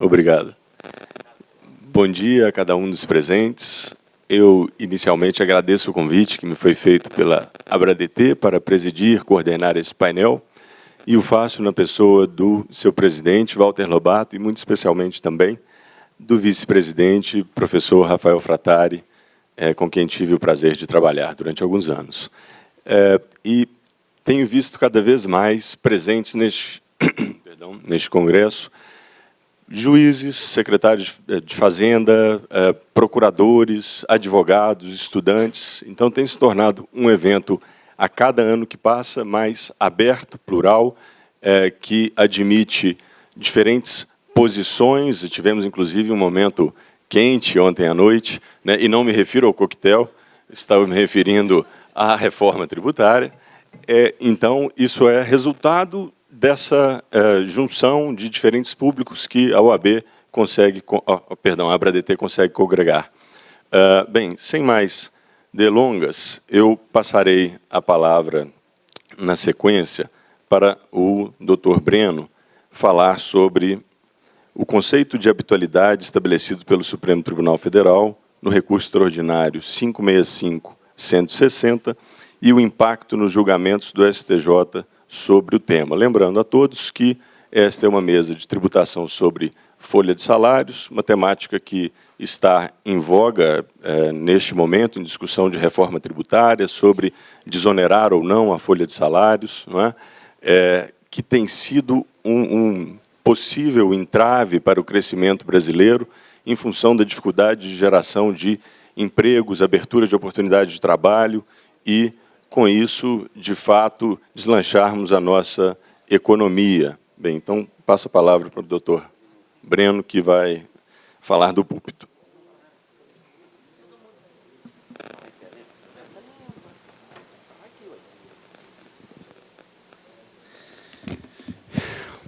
Obrigado. Bom dia a cada um dos presentes. Eu, inicialmente, agradeço o convite que me foi feito pela ABRADT para presidir, coordenar esse painel, e o faço na pessoa do seu presidente, Walter Lobato, e muito especialmente também do vice-presidente, professor Rafael Frattari, com quem tive o prazer de trabalhar durante alguns anos. E tenho visto cada vez mais presentes neste congresso juízes, secretários de Fazenda, procuradores, advogados, estudantes. Então, tem se tornado um evento, a cada ano que passa, mais aberto, plural, que admite diferentes posições. E tivemos, inclusive, um momento quente ontem à noite, né? E não me refiro ao coquetel, estava me referindo à reforma tributária. Então, isso é resultado dessa junção de diferentes públicos que a OAB consegue, a ABRADT consegue congregar. Bem, sem mais delongas, eu passarei a palavra na sequência para o Dr. Breno falar sobre o conceito de habitualidade estabelecido pelo Supremo Tribunal Federal no recurso extraordinário 565-160 e o impacto nos julgamentos do STJ sobre o tema. Lembrando a todos que esta é uma mesa de tributação sobre folha de salários, uma temática que está em voga neste momento, em discussão de reforma tributária, sobre desonerar ou não a folha de salários, não é? Que tem sido um possível entrave para o crescimento brasileiro em função da dificuldade de geração de empregos, abertura de oportunidades de trabalho e, com isso, de fato, deslancharmos a nossa economia. Bem, então, passo a palavra para o doutor Breno, que vai falar do púlpito.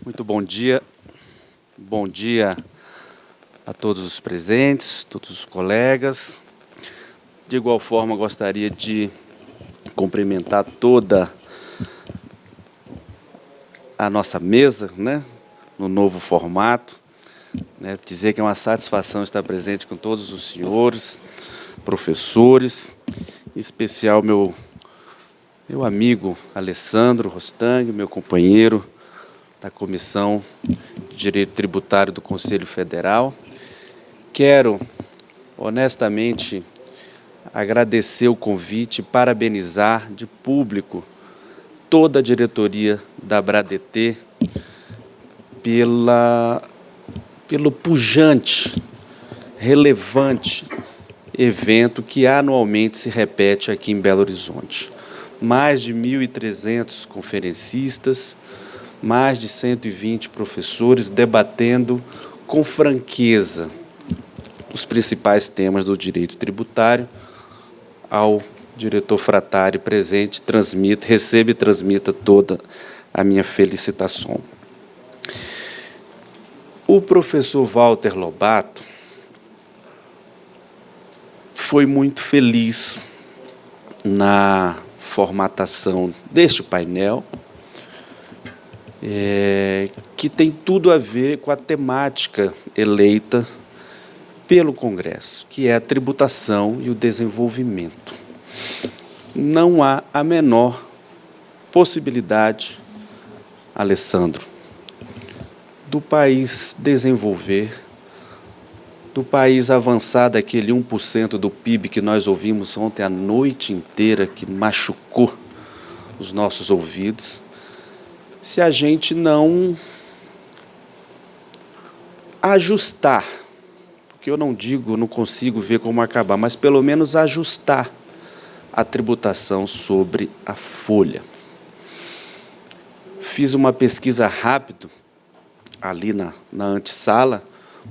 Muito bom dia. Bom dia a todos os presentes, todos os colegas. De igual forma, gostaria de cumprimentar toda a nossa mesa, né, no novo formato, né, dizer que é uma satisfação estar presente com todos os senhores, professores, em especial meu amigo Alessandro Rostang, meu companheiro da Comissão de Direito Tributário do Conselho Federal. Quero, honestamente, agradecer o convite e parabenizar de público toda a diretoria da ABRADT pelo pujante, relevante evento que anualmente se repete aqui em Belo Horizonte. Mais de 1.300 conferencistas, mais de 120 professores debatendo com franqueza os principais temas do direito tributário. Ao diretor Frattari presente, receba e transmita toda a minha felicitação. O professor Walter Lobato foi muito feliz na formatação deste painel, que tem tudo a ver com a temática eleita pelo Congresso, que é a tributação e o desenvolvimento. Não há a menor possibilidade, Alessandro, do país desenvolver, do país avançar daquele 1% do PIB que nós ouvimos ontem a noite inteira, que machucou os nossos ouvidos, se a gente não ajustar, porque eu não consigo ver como acabar, mas pelo menos ajustar a tributação sobre a folha. Fiz uma pesquisa rápida ali na antessala,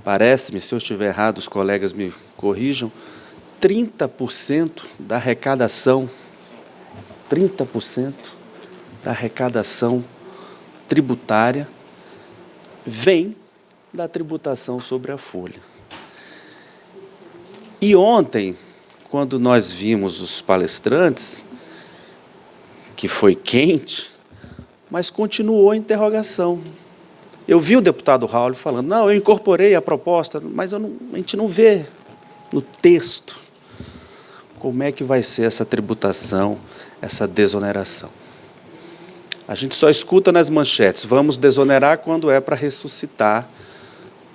parece-me, se eu estiver errado, os colegas me corrijam, 30% da arrecadação, 30% da arrecadação tributária vem da tributação sobre a folha. E ontem, quando nós vimos os palestrantes, que foi quente, mas continuou a interrogação. Eu vi o deputado Raul falando, não, eu incorporei a proposta, mas a gente não vê no texto como é que vai ser essa tributação, essa desoneração. A gente só escuta nas manchetes, vamos desonerar quando é para ressuscitar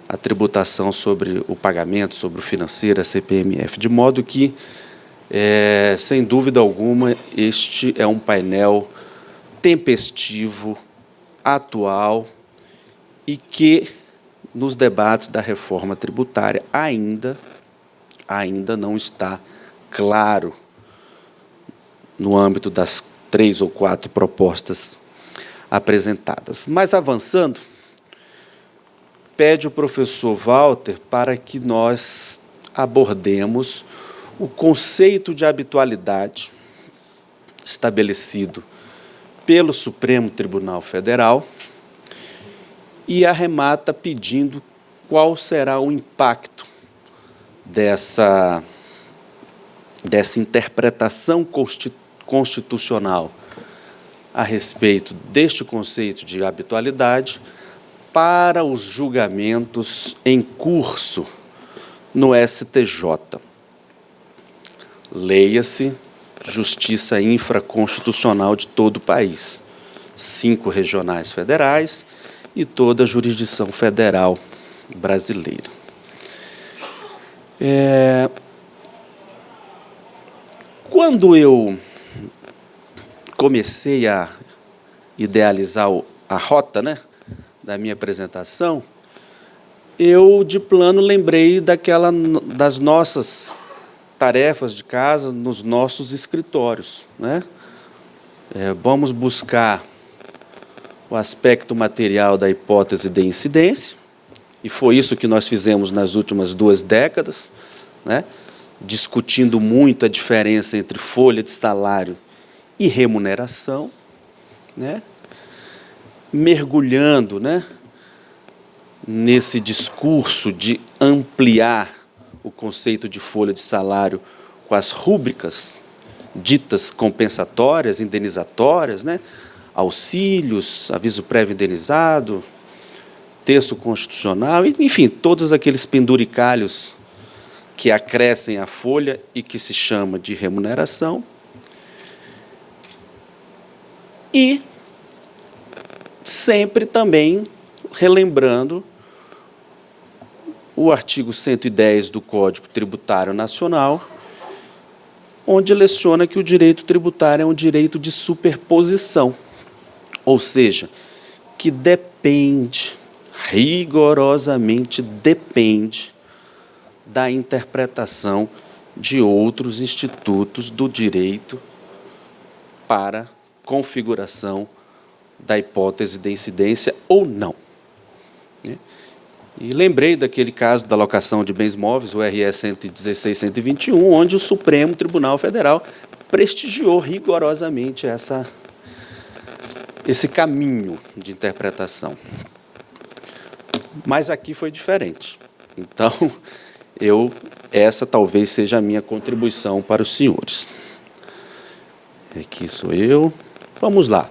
a tributação sobre o pagamento, sobre o financeiro, a CPMF, de modo que, sem dúvida alguma, este é um painel tempestivo, atual, e que, nos debates da reforma tributária, ainda não está claro no âmbito das 3 ou 4 propostas apresentadas. Mas, avançando, pede o professor Walter para que nós abordemos o conceito de habitualidade estabelecido pelo Supremo Tribunal Federal e arremata pedindo qual será o impacto dessa interpretação constitucional a respeito deste conceito de habitualidade para os julgamentos em curso no STJ. Leia-se Justiça Infraconstitucional de todo o país, 5 regionais federais e toda a jurisdição federal brasileira. Quando eu comecei a idealizar a rota, né, da minha apresentação, eu, de plano, lembrei das nossas tarefas de casa nos nossos escritórios, né? Vamos buscar o aspecto material da hipótese de incidência, e foi isso que nós fizemos nas últimas 2 décadas, né? Discutindo muito a diferença entre folha de salário e remuneração, né? Mergulhando, né, nesse discurso de ampliar o conceito de folha de salário com as rúbricas ditas compensatórias, indenizatórias, né, auxílios, aviso prévio indenizado, terço constitucional, enfim, todos aqueles penduricalhos que acrescem à folha e que se chama de remuneração. E sempre também relembrando o artigo 110 do Código Tributário Nacional, onde leciona que o direito tributário é um direito de superposição, ou seja, que depende, rigorosamente depende, da interpretação de outros institutos do direito para configuração da hipótese de incidência ou não. E lembrei daquele caso da locação de bens móveis, o RS 116-121, onde o Supremo Tribunal Federal prestigiou rigorosamente esse caminho de interpretação. Mas aqui foi diferente. Então, essa talvez seja a minha contribuição para os senhores. Aqui sou eu. Vamos lá.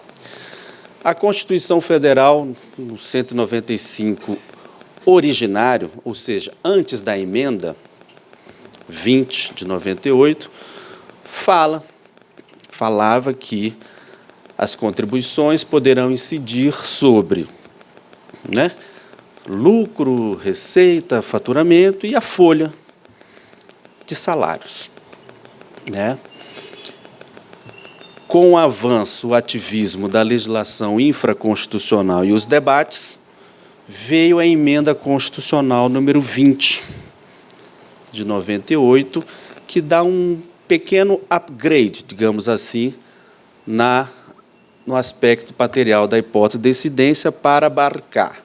A Constituição Federal, no 195 originário, ou seja, antes da emenda 20 de 98, falava que as contribuições poderão incidir sobre, né, lucro, receita, faturamento e a folha de salários, né? Com o avanço, o ativismo da legislação infraconstitucional e os debates, veio a emenda constitucional número 20 de 98, que dá um pequeno upgrade, digamos assim, no aspecto material da hipótese de incidência para abarcar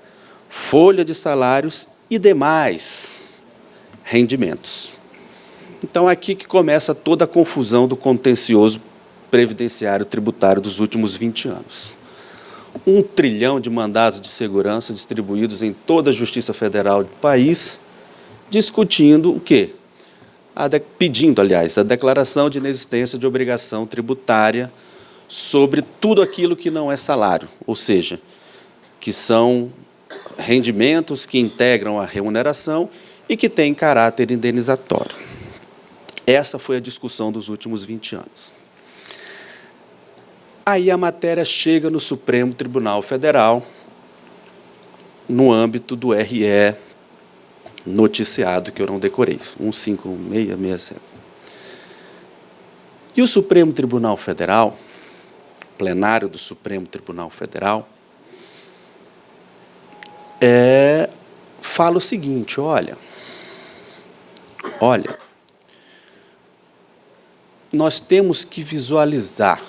folha de salários e demais rendimentos. Então, aqui que começa toda a confusão do contencioso previdenciário tributário dos últimos 20 anos. 1 trilhão de mandados de segurança distribuídos em toda a Justiça Federal do país, discutindo o quê? Pedindo, aliás, a declaração de inexistência de obrigação tributária sobre tudo aquilo que não é salário, ou seja, que são rendimentos que integram a remuneração e que têm caráter indenizatório. Essa foi a discussão dos últimos 20 anos. Aí a matéria chega no Supremo Tribunal Federal, no âmbito do RE noticiado, que eu não decorei, 15667. E o Supremo Tribunal Federal, plenário do Supremo Tribunal Federal, fala o seguinte, olha, nós temos que visualizar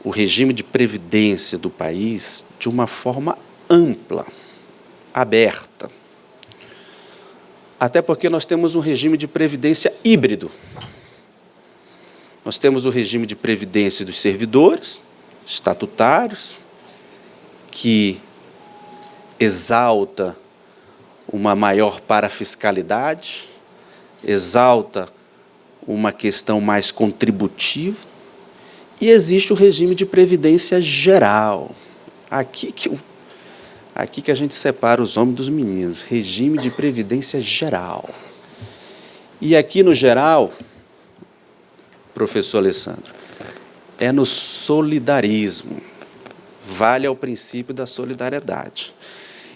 o regime de previdência do país de uma forma ampla, aberta. Até porque nós temos um regime de previdência híbrido. Nós temos o regime de previdência dos servidores estatutários, que exalta uma maior parafiscalidade, exalta uma questão mais contributiva, e existe o regime de previdência geral. Aqui que a gente separa os homens dos meninos, regime de previdência geral. E aqui no geral, professor Alessandro, é no solidarismo, vale ao princípio da solidariedade.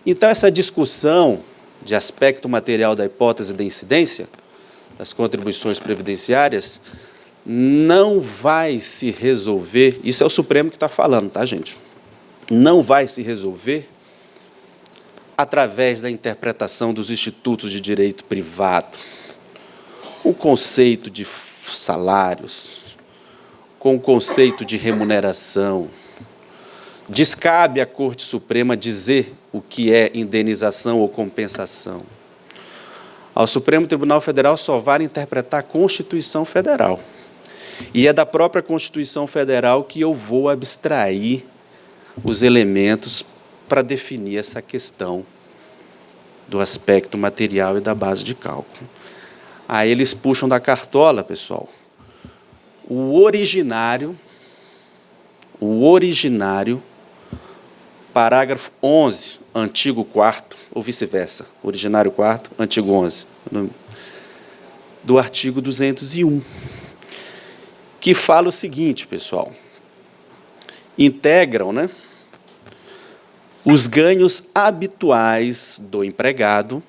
Então, essa discussão de aspecto material da hipótese da incidência das contribuições previdenciárias não vai se resolver, isso é o Supremo que está falando, tá, gente? Não vai se resolver através da interpretação dos institutos de direito privado, o conceito de salários, com o conceito de remuneração. Descabe à Corte Suprema dizer o que é indenização ou compensação. Ao Supremo Tribunal Federal só vale interpretar a Constituição Federal. E é da própria Constituição Federal que eu vou abstrair os elementos para definir essa questão do aspecto material e da base de cálculo. Aí eles puxam da cartola, pessoal, o originário, parágrafo 11, artigo 4º, ou vice-versa, originário 4º, artigo 11, do artigo 201, que fala o seguinte, pessoal, integram, né, os ganhos habituais do empregado,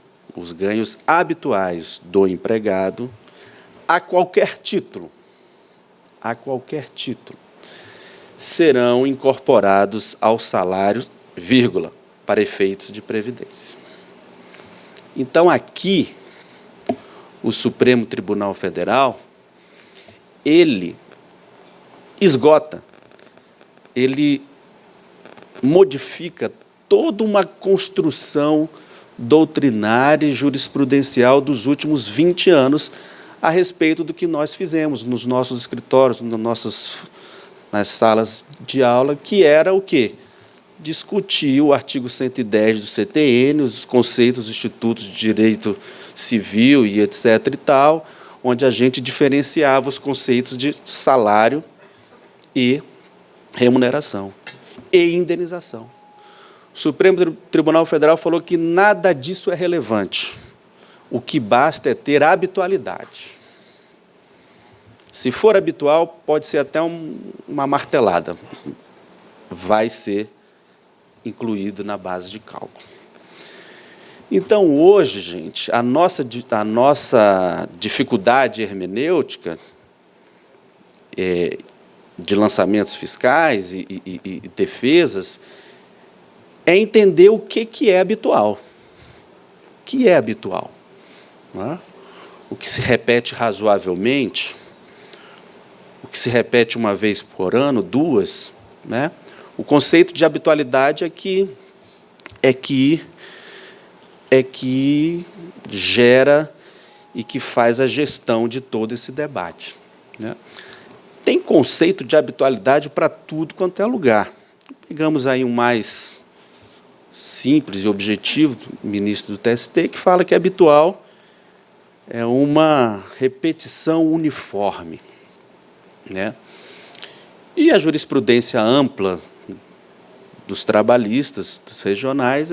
a qualquer título, serão incorporados ao salário, vírgula, para efeitos de previdência. Então, aqui, o Supremo Tribunal Federal, ele esgota, ele modifica toda uma construção doutrinária e jurisprudencial dos últimos 20 anos a respeito do que nós fizemos nos nossos escritórios, nas salas de aula, que era o quê? Discutir o artigo 110 do CTN, os conceitos dos institutos de direito civil e etc. e tal, onde a gente diferenciava os conceitos de salário e remuneração e indenização. O Supremo Tribunal Federal falou que nada disso é relevante. O que basta é ter habitualidade. Se for habitual, pode ser até uma martelada. Vai ser incluído na base de cálculo. Então, hoje, gente, a nossa dificuldade hermenêutica de lançamentos fiscais e defesas é entender o que é habitual. O que é habitual? Não é? O que se repete razoavelmente, o que se repete uma vez por ano, duas, né? O conceito de habitualidade é que gera e que faz a gestão de todo esse debate, né? Tem conceito de habitualidade para tudo quanto é lugar. Pegamos aí um mais simples e objetivo do ministro do TST, que fala que habitual é uma repetição uniforme, né? E a jurisprudência ampla dos trabalhistas, dos regionais,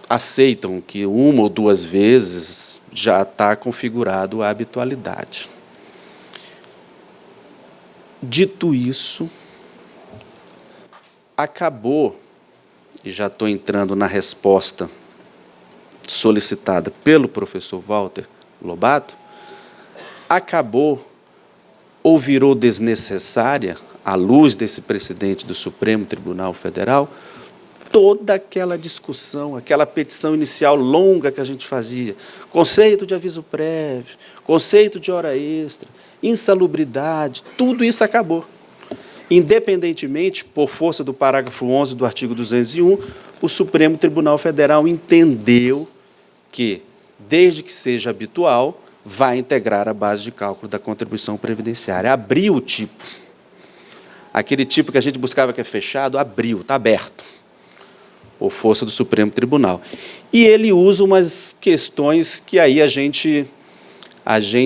aceitam que uma ou duas vezes já está configurado a habitualidade. Dito isso, acabou, e já estou entrando na resposta solicitada pelo professor Walter Lobato, acabou ou virou desnecessária, à luz desse precedente do Supremo Tribunal Federal, toda aquela discussão, aquela petição inicial longa que a gente fazia, conceito de aviso prévio, conceito de hora extra, insalubridade, tudo isso acabou. Independentemente, por força do parágrafo 11 do artigo 201, o Supremo Tribunal Federal entendeu que, desde que seja habitual, vai integrar a base de cálculo da contribuição previdenciária. Abriu o tipo. Aquele tipo que a gente buscava que é fechado, abriu, está aberto, por força do Supremo Tribunal. E ele usa umas questões que aí a gente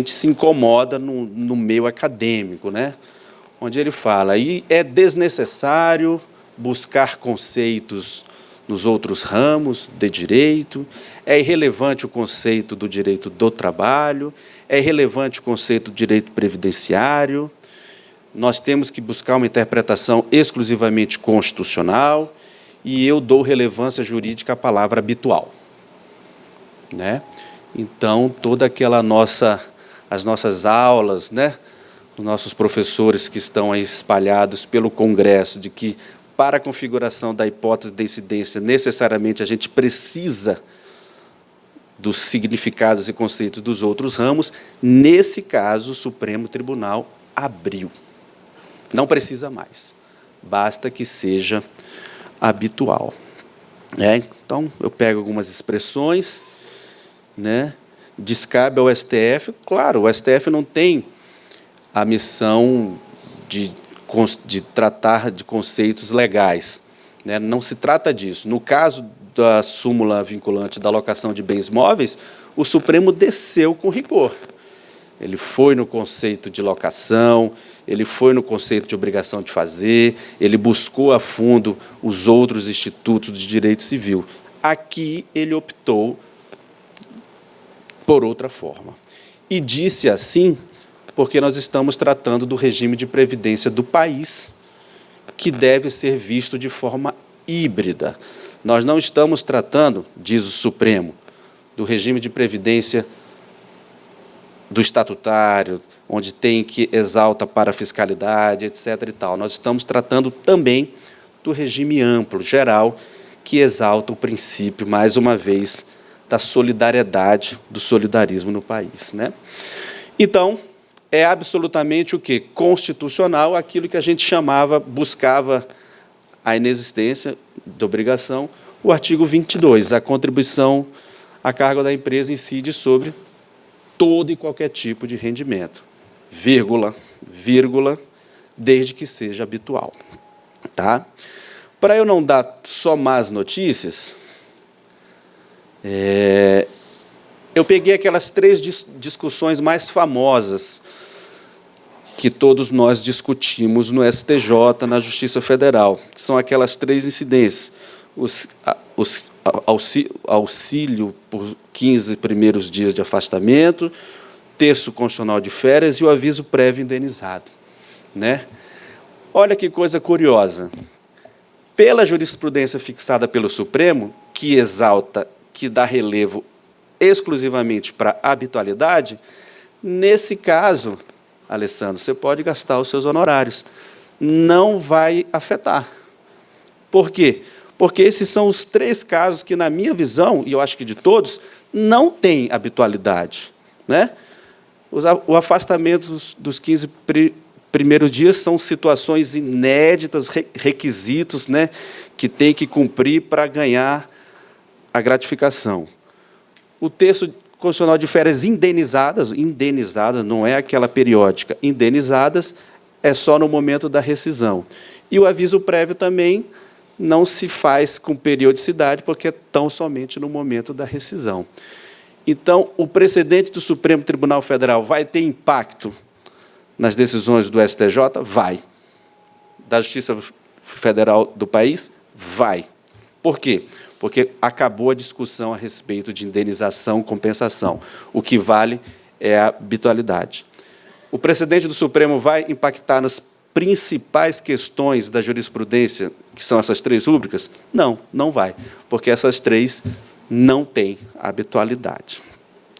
se incomoda no meio acadêmico, né? Onde ele fala, e é desnecessário buscar conceitos nos outros ramos de direito, é irrelevante o conceito do direito do trabalho, é irrelevante o conceito do direito previdenciário, nós temos que buscar uma interpretação exclusivamente constitucional, e eu dou relevância jurídica à palavra habitual, né? Então, toda aquela as nossas aulas, né? Os nossos professores que estão aí espalhados pelo Congresso, de que, para a configuração da hipótese de incidência, necessariamente a gente precisa dos significados e conceitos dos outros ramos, nesse caso, o Supremo Tribunal abriu. Não precisa mais, basta que seja habitual. Então, eu pego algumas expressões, né? Descabe ao STF, claro, o STF não tem a missão de tratar de conceitos legais, né? Não se trata disso. No caso da súmula vinculante da alocação de bens móveis, o Supremo desceu com rigor. Ele foi no conceito de locação, ele foi no conceito de obrigação de fazer, ele buscou a fundo os outros institutos de direito civil. Aqui ele optou por outra forma. E disse assim porque nós estamos tratando do regime de previdência do país, que deve ser visto de forma híbrida. Nós não estamos tratando, diz o Supremo, do regime de previdência do estatutário, onde tem que exalta para a fiscalidade, etc. e tal. Nós estamos tratando também do regime amplo, geral, que exalta o princípio, mais uma vez, da solidariedade, do solidarismo no país, né? Então, é absolutamente o quê? Constitucional, aquilo que a gente buscava a inexistência da obrigação, o artigo 22, a contribuição à carga da empresa incide sobre todo e qualquer tipo de rendimento, vírgula, desde que seja habitual. Tá? Para eu não dar só más notícias, eu peguei aquelas 3 discussões mais famosas que todos nós discutimos no STJ, na Justiça Federal, que são aquelas 3 incidências, auxílio por 15 primeiros dias de afastamento, terço constitucional de férias e o aviso prévio indenizado, né? Olha que coisa curiosa. Pela jurisprudência fixada pelo Supremo, que exalta, que dá relevo exclusivamente para a habitualidade, nesse caso, Alessandro, você pode gastar os seus honorários. Não vai afetar. Por quê? Porque esses são os 3 casos que, na minha visão, e eu acho que de todos, não tem habitualidade, né? O afastamento dos 15 primeiros dias são situações inéditas, requisitos, né, que tem que cumprir para ganhar a gratificação. O terço constitucional de férias indenizadas, não é aquela periódica, indenizadas, é só no momento da rescisão. E o aviso prévio também não se faz com periodicidade, porque é tão somente no momento da rescisão. Então, o precedente do Supremo Tribunal Federal vai ter impacto nas decisões do STJ? Vai. Da Justiça federal do país? Vai. Por quê? Porque acabou a discussão a respeito de indenização e compensação. O que vale é a habitualidade. O precedente do Supremo vai impactar nas principais questões da jurisprudência, que são essas 3 rúbricas? Não, não vai, porque essas 3 não têm habitualidade.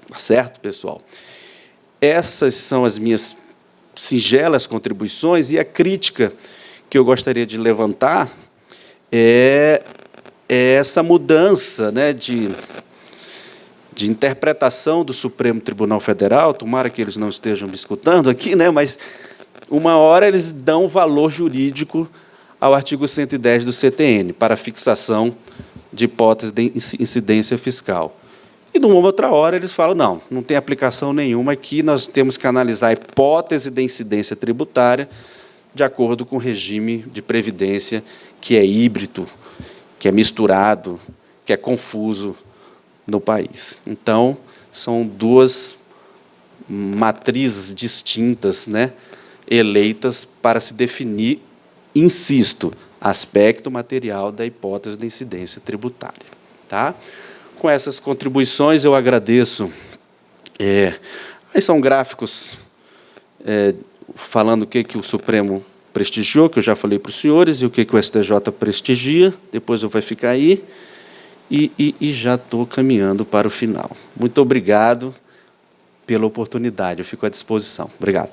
Tá certo, pessoal? Essas são as minhas singelas contribuições, e a crítica que eu gostaria de levantar é essa mudança, né, de interpretação do Supremo Tribunal Federal. Tomara que eles não estejam me escutando aqui, né, mas uma hora eles dão valor jurídico ao artigo 110 do CTN para fixação de hipótese de incidência fiscal. E, numa outra hora, eles falam, não tem aplicação nenhuma aqui, nós temos que analisar a hipótese de incidência tributária de acordo com o regime de previdência, que é híbrido, que é misturado, que é confuso no país. Então, são 2 matrizes distintas, né, eleitas para se definir, insisto, aspecto material da hipótese de incidência tributária. Tá? Com essas contribuições, eu agradeço. Aí são gráficos falando o que o Supremo prestigiou, que eu já falei para os senhores, e o que o STJ prestigia. Depois eu vou ficar aí, e já estou caminhando para o final. Muito obrigado pela oportunidade, eu fico à disposição. Obrigado.